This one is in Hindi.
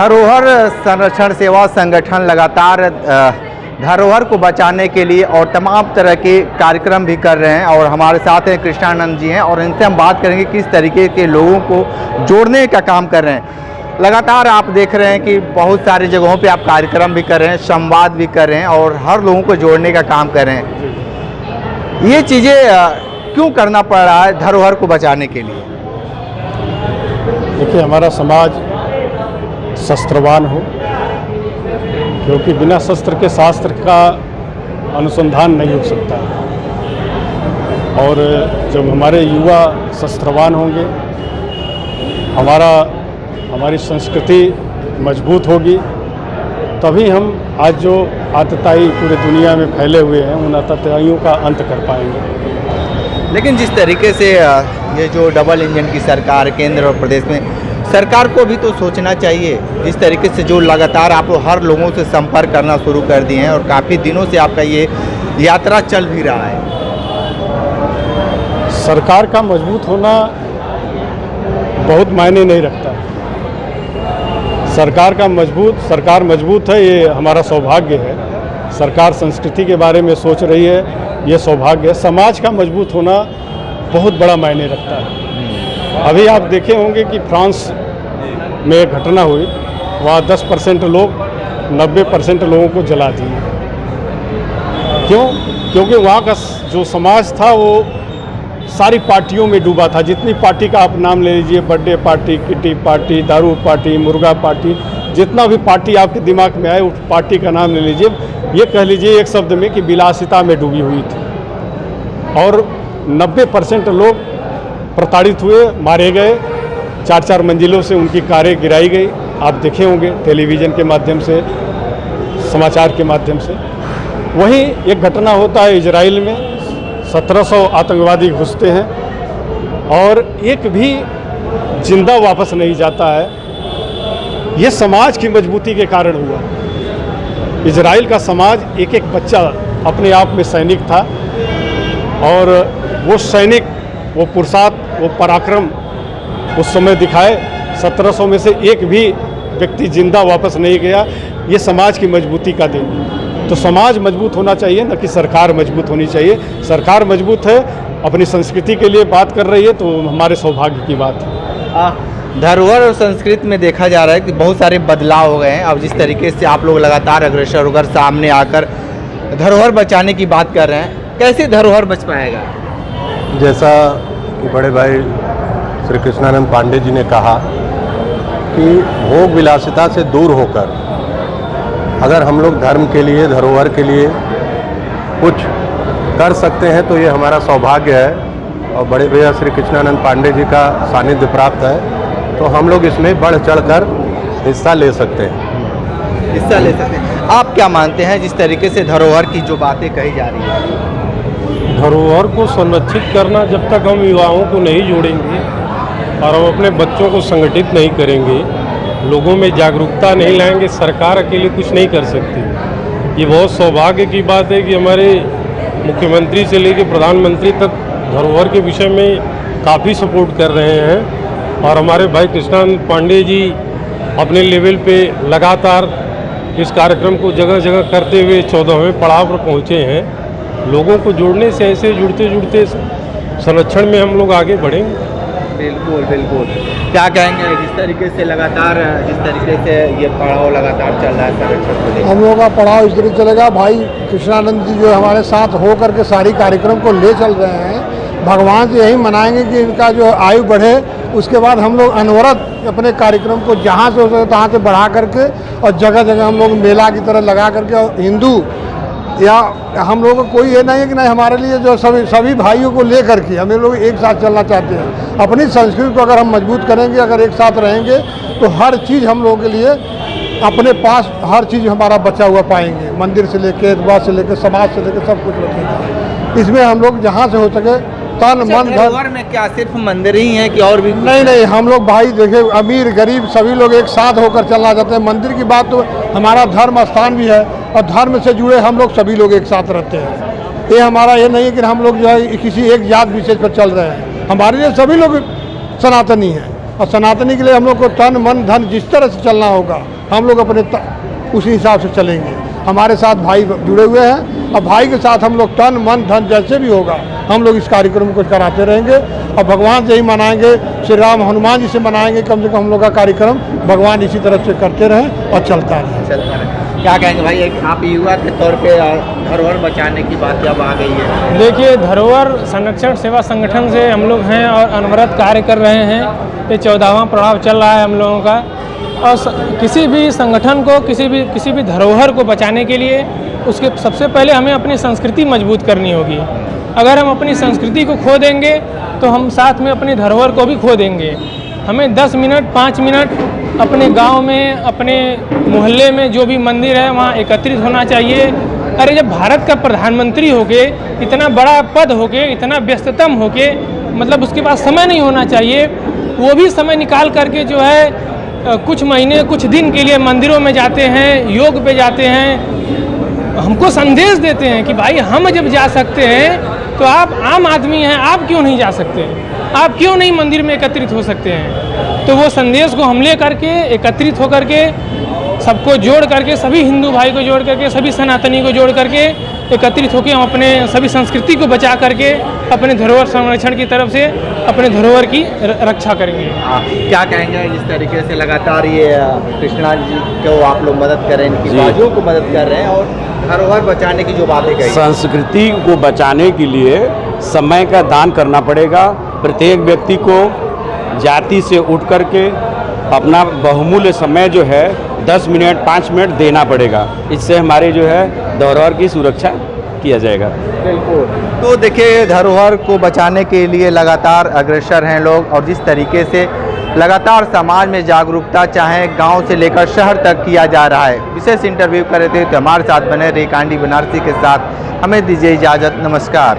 धरोहर संरक्षण सेवा संगठन लगातार धरोहर को बचाने के लिए और तमाम तरह के कार्यक्रम भी कर रहे हैं और हमारे साथ हैं कृष्णानंद जी हैं और इनसे हम बात करेंगे किस तरीके के लोगों को जोड़ने का काम कर रहे हैं। लगातार आप देख रहे हैं कि बहुत सारी जगहों पे आप कार्यक्रम भी कर रहे हैं, संवाद भी कर रहे हैं और हर लोगों को जोड़ने का काम कर रहे हैं। ये चीज़ें क्यों करना पड़ रहा है धरोहर को बचाने के लिए? देखिए, हमारा समाज शस्त्रवान हो, क्योंकि बिना शस्त्र के शास्त्र का अनुसंधान नहीं हो सकता। और जब हमारे युवा शस्त्रवान होंगे, हमारी संस्कृति मजबूत होगी, तभी हम आज जो आतताई पूरे दुनिया में फैले हुए हैं उन आतताइयों का अंत कर पाएंगे। लेकिन जिस तरीके से ये जो डबल इंजन की सरकार केंद्र और प्रदेश में, सरकार को भी तो सोचना चाहिए। जिस तरीके से जो लगातार आप हर लोगों से संपर्क करना शुरू कर दिए हैं और काफ़ी दिनों से आपका ये यात्रा चल भी रहा है। सरकार का मजबूत होना बहुत मायने नहीं रखता। सरकार मजबूत है, ये हमारा सौभाग्य है। सरकार संस्कृति के बारे में सोच रही है, ये सौभाग्य है। समाज का मजबूत होना बहुत बड़ा मायने रखता है। अभी आप देखे होंगे कि फ्रांस में एक घटना हुई, वहाँ 10% लोग 90% लोगों को जला दिए। क्यों? क्योंकि वहाँ का जो समाज था वो सारी पार्टियों में डूबा था। जितनी पार्टी का आप नाम ले लीजिए, बर्थडे पार्टी, किटी पार्टी, दारू पार्टी, मुर्गा पार्टी, जितना भी पार्टी आपके दिमाग में आए उस पार्टी का नाम ले लीजिए। ये कह लीजिए एक शब्द में कि विलासिता में डूबी हुई थी और 90% लोग प्रताड़ित हुए, मारे गए। 4-4 मंजिलों से उनकी कारें गिराई गई। आप देखे होंगे टेलीविज़न के माध्यम से, समाचार के माध्यम से। वहीं एक घटना होता है इजराइल में, 1700 आतंकवादी घुसते हैं और एक भी जिंदा वापस नहीं जाता है। ये समाज की मजबूती के कारण हुआ। इजराइल का समाज, एक एक बच्चा अपने आप में सैनिक था और वो सैनिक, वो पुरुषार्थ, वो पराक्रम उस समय दिखाए। 1700 में से एक भी व्यक्ति जिंदा वापस नहीं गया। ये समाज की मजबूती का दिन। तो समाज मजबूत होना चाहिए, न कि सरकार मजबूत होनी चाहिए। सरकार मजबूत है, अपनी संस्कृति के लिए बात कर रही है, तो हमारे सौभाग्य की बात है। धरोहर और संस्कृति में देखा जा रहा है कि बहुत सारे बदलाव हो गए हैं। अब जिस तरीके से आप लोग लगातार अग्रसर होकर सामने आकर धरोहर बचाने की बात कर रहे हैं, कैसे धरोहर बच पाएगा? जैसा कि बड़े भाई श्री कृष्णानंद पांडे जी ने कहा कि भोग विलासिता से दूर होकर अगर हम लोग धर्म के लिए, धरोहर के लिए कुछ कर सकते हैं तो ये हमारा सौभाग्य है। और बड़े भैया श्री कृष्णानंद पांडे जी का सानिध्य प्राप्त है, तो हम लोग इसमें बढ़ चढ़कर हिस्सा ले सकते हैं। आप क्या मानते हैं जिस तरीके से धरोहर की जो बातें कही जा रही है? धरोहर को संरक्षित करना, जब तक हम युवाओं को नहीं जोड़ेंगे और हम अपने बच्चों को संगठित नहीं करेंगे, लोगों में जागरूकता नहीं लाएंगे, सरकार अकेले कुछ नहीं कर सकती। ये बहुत सौभाग्य की बात है कि हमारे मुख्यमंत्री से लेकर प्रधानमंत्री तक धरोहर के विषय में काफ़ी सपोर्ट कर रहे हैं और हमारे भाई कृष्णानंद पांडे जी अपने लेवल पे लगातार इस कार्यक्रम को जगह जगह करते हुए 14वें पड़ाव पर पहुँचे हैं। लोगों को जोड़ने से, ऐसे जुड़ते जुड़ते संरक्षण में हम लोग आगे बढ़ेंगे। बिल्कुल बिल्कुल। क्या कहेंगे जिस तरीके से ये पड़ाव लगातार चल रहा है संरक्षण को लेकर? हम लोगों का पड़ाव इस तरीके चलेगा। भाई कृष्णानंद जी जो हमारे साथ हो करके सारी कार्यक्रम को ले चल रहे हैं, भगवान से यही मनाएंगे कि इनका जो आयु बढ़े। उसके बाद हम लोग अनवरत अपने कार्यक्रम को जहाँ से हो सके तहाँ से बढ़ा करके और जगह जगह हम लोग मेला की तरह लगा करके, और हिंदू या हम लोगों को कोई ये नहीं है कि नहीं, हमारे लिए जो सभी भाइयों को ले करके हम लोग एक साथ चलना चाहते हैं। अपनी संस्कृति को अगर हम मजबूत करेंगे, अगर एक साथ रहेंगे, तो हर चीज़ हम लोगों के लिए अपने पास हर चीज़ हमारा बचा हुआ पाएंगे। मंदिर से लेकर, बात से लेकर, समाज से लेकर सब कुछ बचेगा। इसमें हम लोग जहाँ से हो सके तन मन धरोहर में क्या सिर्फ मंदिर ही है कि और भी? नहीं, हम लोग भाई देखिए, अमीर गरीब सभी लोग एक साथ होकर चलना चाहते हैं। मंदिर की बात तो हमारा धर्म स्थान भी है और धर्म से जुड़े हम लोग सभी लोग एक साथ रहते हैं। ये हमारा ये नहीं है कि हम लोग जो है किसी एक जात विशेष पर चल रहे हैं। हमारे लिए सभी लोग सनातनी हैं और सनातनी के लिए हम लोग को तन मन धन जिस तरह से चलना होगा हम लोग अपने उसी हिसाब से चलेंगे। हमारे साथ भाई जुड़े हुए हैं और भाई के साथ हम लोग तन मन धन जैसे भी होगा हम लोग इस कार्यक्रम को कराते रहेंगे और भगवान से ही मनाएंगे, श्री राम हनुमान जी से मनाएंगे। कम से कम हम लोग का कार्यक्रम भगवान इसी तरह से करते रहें और चलता रहे। क्या कहेंगे भाई, एक आप युवा के तौर पे धरोहर बचाने की बात जब आ गई है? देखिए, धरोहर संरक्षण सेवा संगठन से हम लोग हैं और अनवरत कार्य कर रहे हैं। ये 14वां पड़ाव चल रहा है हम लोगों का। और किसी भी संगठन को किसी भी धरोहर को बचाने के लिए उसके सबसे पहले हमें अपनी संस्कृति मजबूत करनी होगी। अगर हम अपनी संस्कृति को खो देंगे तो हम साथ में अपनी धरोहर को भी खो देंगे। हमें 10 मिनट 5 मिनट अपने गांव में, अपने मोहल्ले में जो भी मंदिर है वहाँ एकत्रित होना चाहिए। अरे जब भारत का प्रधानमंत्री होके, इतना बड़ा पद होके, इतना व्यस्ततम होके, मतलब उसके पास समय नहीं होना चाहिए, वो भी समय निकाल करके जो है कुछ महीने कुछ दिन के लिए मंदिरों में जाते हैं, योग पे जाते हैं, हमको संदेश देते हैं कि भाई हम जब जा सकते हैं तो आप आम आदमी हैं, आप क्यों नहीं जा सकते, आप क्यों नहीं मंदिर में एकत्रित हो सकते हैं। तो वो संदेश को हम ले करके एकत्रित होकर के सबको जोड़ करके, सभी हिंदू भाई को जोड़ करके, सभी सनातनी को जोड़ करके एकत्रित होकर हम अपने सभी संस्कृति को बचा करके अपने धरोहर संरक्षण की तरफ से अपने धरोहर की रक्षा करेंगे। क्या कहेंगे जिस तरीके से लगातार ये कृष्णा जी को आप लोग मदद कर रहे हैं, इनकी बाजुओं को मदद कर रहे हैं और धरोहर बचाने की जो बातें कही, संस्कृति को बचाने के लिए समय का दान करना पड़ेगा। प्रत्येक व्यक्ति को जाति से उठ करके अपना बहुमूल्य समय जो है 10 मिनट 5 मिनट देना पड़ेगा। इससे हमारे जो है धरोहर की सुरक्षा किया जाएगा। बिल्कुल। तो देखिए, धरोहर को बचाने के लिए लगातार अग्रसर हैं लोग और जिस तरीके से लगातार समाज में जागरूकता चाहे गांव से लेकर शहर तक किया जा रहा है। विशेष इंटरव्यू कर रहे थे तो हमारे साथ बने रहे कांडी बनारसी के साथ। हमें दीजिए इजाज़त, नमस्कार।